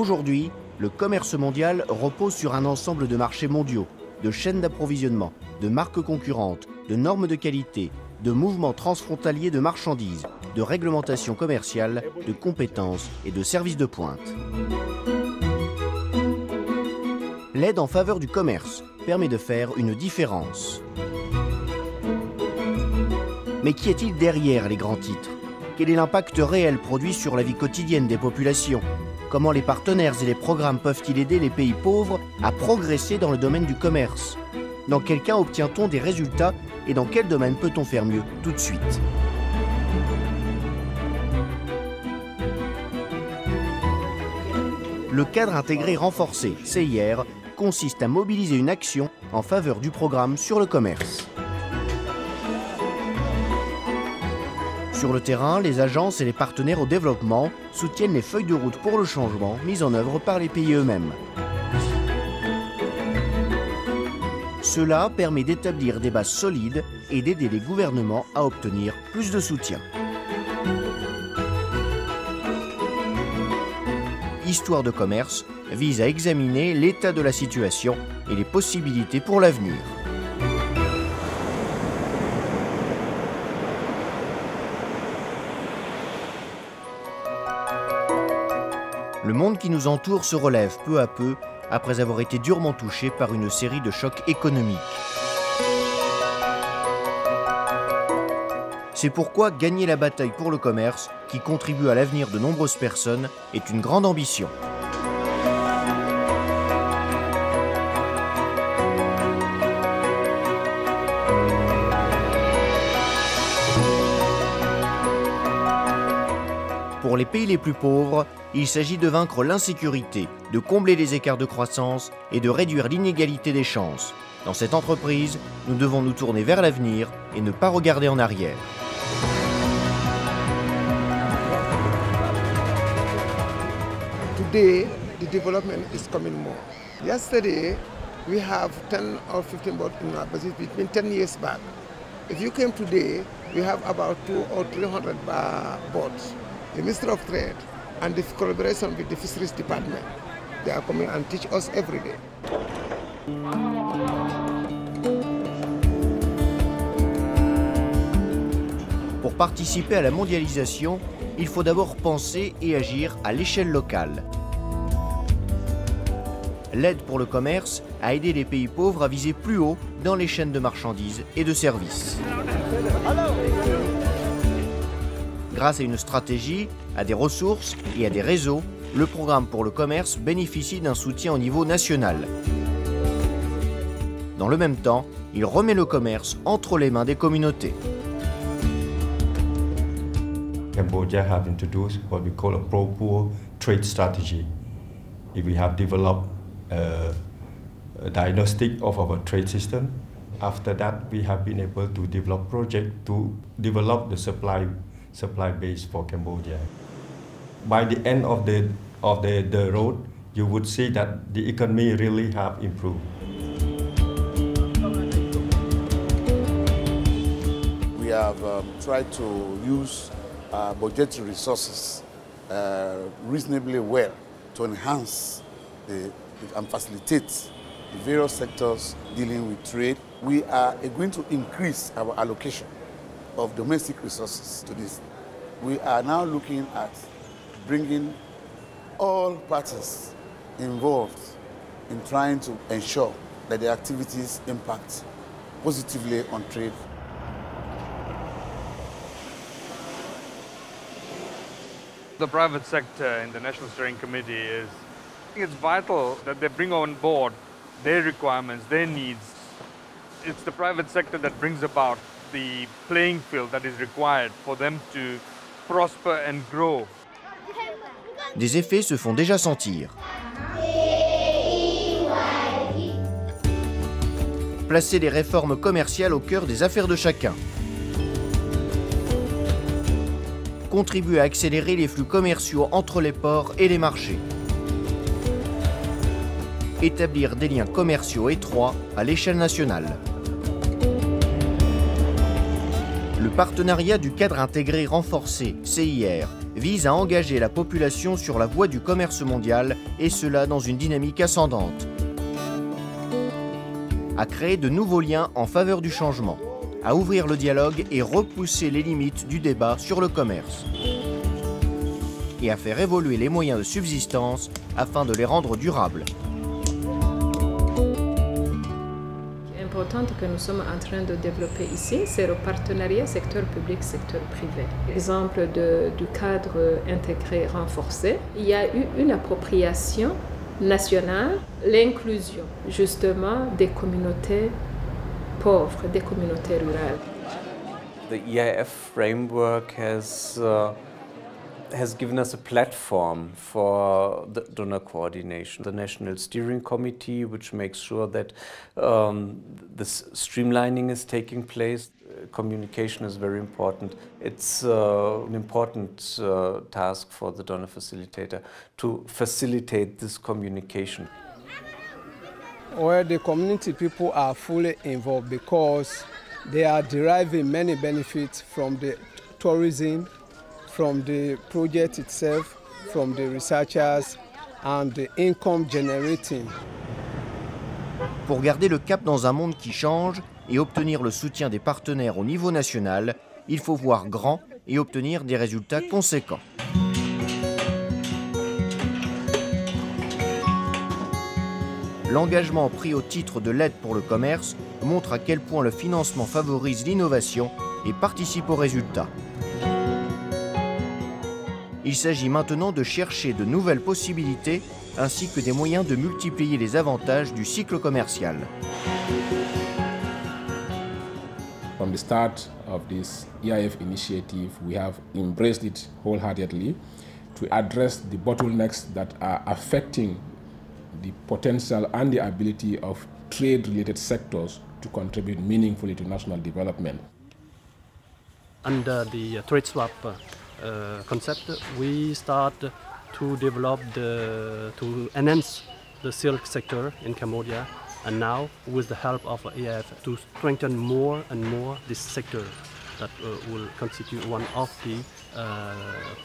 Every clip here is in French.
Aujourd'hui, le commerce mondial repose sur un ensemble de marchés mondiaux, de chaînes d'approvisionnement, de marques concurrentes, de normes de qualité, de mouvements transfrontaliers de marchandises, de réglementations commerciales, de compétences et de services de pointe. L'aide en faveur du commerce permet de faire une différence. Mais qu'y a-t-il derrière les grands titres? Quel est l'impact réel produit sur la vie quotidienne des populations? Comment les partenaires et les programmes peuvent-ils aider les pays pauvres à progresser dans le domaine du commerce? Dans quel cas obtient-on des résultats et dans quel domaine peut-on faire mieux tout de suite? Le cadre intégré renforcé, CIR, consiste à mobiliser une action en faveur du programme sur le commerce. Sur le terrain, les agences et les partenaires au développement soutiennent les feuilles de route pour le changement mises en œuvre par les pays eux-mêmes. Cela permet d'établir des bases solides et d'aider les gouvernements à obtenir plus de soutien. Histoire de commerce vise à examiner l'état de la situation et les possibilités pour l'avenir. Le monde qui nous entoure se relève peu à peu après avoir été durement touché par une série de chocs économiques. C'est pourquoi gagner la bataille pour le commerce, qui contribue à l'avenir de nombreuses personnes, est une grande ambition. Pour les pays les plus pauvres, il s'agit de vaincre l'insécurité, de combler les écarts de croissance et de réduire l'inégalité des chances. Dans cette entreprise, nous devons nous tourner vers l'avenir et ne pas regarder en arrière. Today, the development is coming more. Yesterday, we have 10 or 15 boats in our business between 10 years back. If you came today, we have about 200 or 300 boats. The Ministry of Trade and the collaboration with the Fisheries Department, they are coming and teach us every day. Pour participer à la mondialisation, il faut d'abord penser et agir à l'échelle locale. L'aide pour le commerce a aidé les pays pauvres à viser plus haut dans les chaînes de marchandises et de services. Grâce à une stratégie, à des ressources et à des réseaux, le programme pour le commerce bénéficie d'un soutien au niveau national. Dans le même temps, il remet le commerce entre les mains des communautés. Cambodia have introduced what we call a pro-poor trade strategy. We have developed a diagnostic of our trade system. After that, we have been able to develop projects to develop the supply base for Cambodia. By the end of the road, you would see that the economy really have improved. We have tried to use budgetary resources reasonably well to enhance and facilitate the various sectors dealing with trade. We are going to increase our allocation of domestic resources to this. We are now looking at bringing all parties involved in trying to ensure that the activities impact positively on trade. The private sector in the National Steering Committee I think it's vital that they bring on board their requirements, their needs. It's the private sector that brings about the playing field that is required for them to prosper and grow. Des effets se font déjà sentir. Placer les réformes commerciales au cœur des affaires de chacun. Contribuer à accélérer les flux commerciaux entre les ports et les marchés. Établir des liens commerciaux étroits à l'échelle nationale. Le partenariat du cadre intégré renforcé, CIR, vise à engager la population sur la voie du commerce mondial, et cela dans une dynamique ascendante. À créer de nouveaux liens en faveur du changement, à ouvrir le dialogue et repousser les limites du débat sur le commerce, et à faire évoluer les moyens de subsistance afin de les rendre durables. Important que nous sommes en train de développer ici, c'est le partenariat secteur public, secteur privé. Exemple du cadre intégré renforcé, il y a eu une appropriation nationale, l'inclusion justement des communautés pauvres, des communautés rurales. The EIF framework has given us a platform for the donor coordination. The National Steering Committee, which makes sure that this streamlining is taking place. Communication is very important. It's an important task for the donor facilitator to facilitate this communication. Where the community people are fully involved because they are deriving many benefits from the tourism, from the project itself, from the researchers and the income generating. Pour garder le cap dans un monde qui change et obtenir le soutien des partenaires au niveau national, il faut voir grand et obtenir des résultats conséquents. L'engagement pris au titre de l'aide pour le commerce montre à quel point le financement favorise l'innovation et participe aux résultats. Il s'agit maintenant de chercher de nouvelles possibilités ainsi que des moyens de multiplier les avantages du cycle commercial. From the start of this EIF initiative, we have embraced it wholeheartedly to address the bottlenecks that are affecting the potential and the ability of trade-related sectors to contribute meaningfully to national development. Under the trade swap concept, we start to develop to enhance the silk sector in Cambodia, and now with the help of EIF to strengthen more and more this sector that will constitute one of the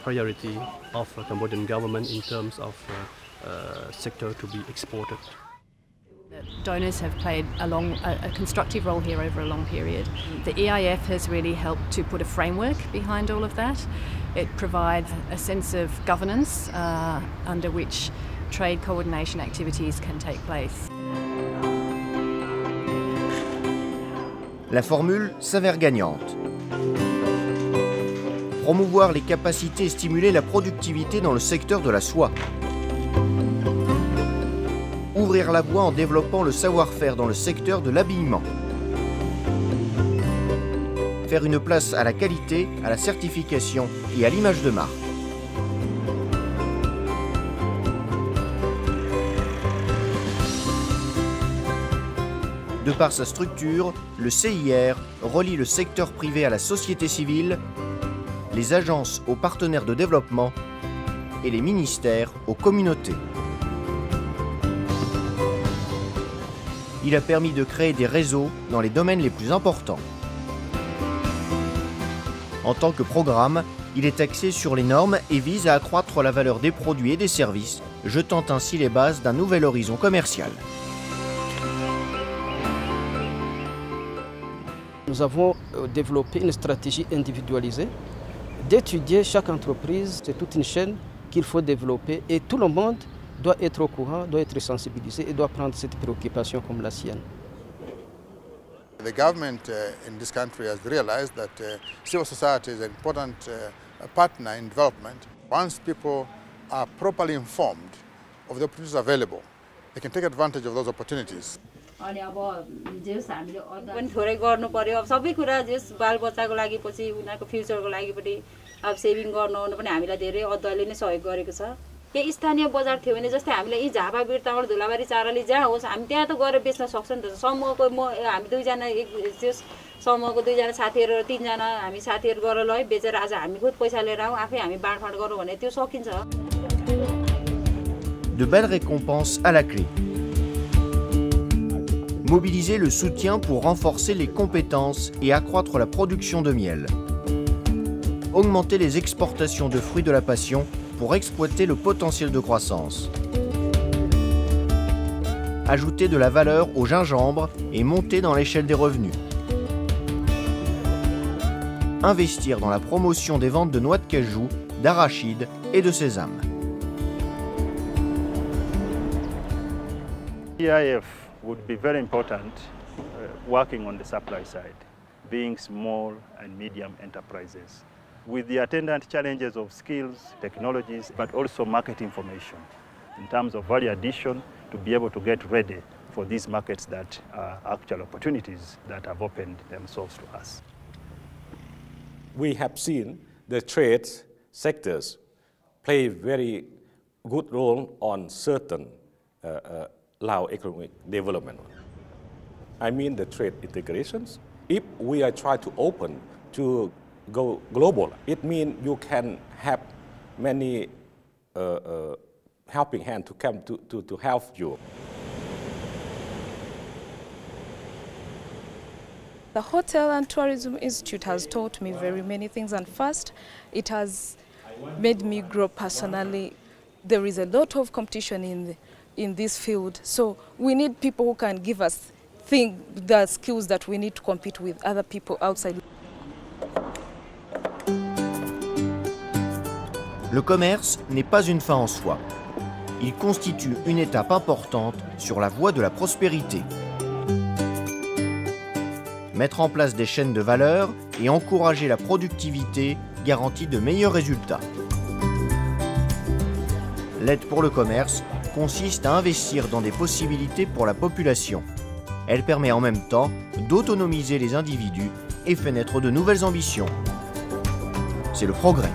priority of the Cambodian government in terms of sector to be exported. Donors have played a constructive role here over a long period. The EIF has really helped to put a framework behind all of that. It provides a sense of governance under which trade coordination activities can take place. La formule s'avère gagnante. Promouvoir les capacités et stimuler la productivité dans le secteur de la soie. Ouvrir la voie en développant le savoir-faire dans le secteur de l'habillement. Faire une place à la qualité, à la certification et à l'image de marque. De par sa structure, le CIR relie le secteur privé à la société civile, les agences aux partenaires de développement et les ministères aux communautés. Il a permis de créer des réseaux dans les domaines les plus importants. En tant que programme, il est axé sur les normes et vise à accroître la valeur des produits et des services, jetant ainsi les bases d'un nouvel horizon commercial. Nous avons développé une stratégie individualisée d'étudier chaque entreprise, c'est toute une chaîne qu'il faut développer et tout le monde doit être au courant, doit être sensibilisé et doit prendre cette préoccupation comme la sienne. The government in this country has realized that civil society is an important partner in development. Once people are properly informed of the opportunities available, they can take advantage of those opportunities. अनि अब जेस हामीले पनि थोरै गर्नु पर्यो अब सबै कुरा जेस बालबच्चाको लागि पछि उनीहरुको फ्युचरको लागि पनि अब सेभिङ गर्नु पनि हामीलाई धेरै अध्ययनले नै सहयोग गरेको छ के स्थानीय बजार थियो भने जस्तै हामीले यी झापा बिरतावल धुलाबारी चाराली जहाँ होस् हामी त्यहाँ त गएर बेच्न सक्छ नि त समूहको हामी दुईजना एक जेस समूहको दुईजना साथीहरु र तीनजना हामी साथीहरु गरेर ल बेचेर आज हामी खुद पैसा लिएर आऊ आफै हामी बाँडफाँड गरौँ भने त्यो सकिन्छ. De belles récompenses à la clé. Mobiliser le soutien pour renforcer les compétences et accroître la production de miel. augmenter les exportations de fruits de la passion pour exploiter le potentiel de croissance. Ajouter de la valeur au gingembre et monter dans l'échelle des revenus. Investir dans la promotion des ventes de noix de cajou, d'arachide et de sésame. EIF would be very important working on the supply side, being small and medium enterprises, with the attendant challenges of skills, technologies, but also market information in terms of value addition to be able to get ready for these markets that are actual opportunities that have opened themselves to us. We have seen the trade sectors play a very good role on certain Lao economic development. I mean the trade integrations. If we are trying to open to go global, it means you can have many helping hands to come to help you. The Hotel and Tourism Institute has taught me very many things, and first, it has made me grow personally. There is a lot of competition in this field, so we need people who can give us the skills that we need to compete with other people outside. Le commerce n'est pas une fin en soi. Il constitue une étape importante sur la voie de la prospérité. Mettre en place des chaînes de valeur et encourager la productivité garantit de meilleurs résultats. L'aide pour le commerce consiste à investir dans des possibilités pour la population. Elle permet en même temps d'autonomiser les individus et fait naître de nouvelles ambitions. C'est le progrès.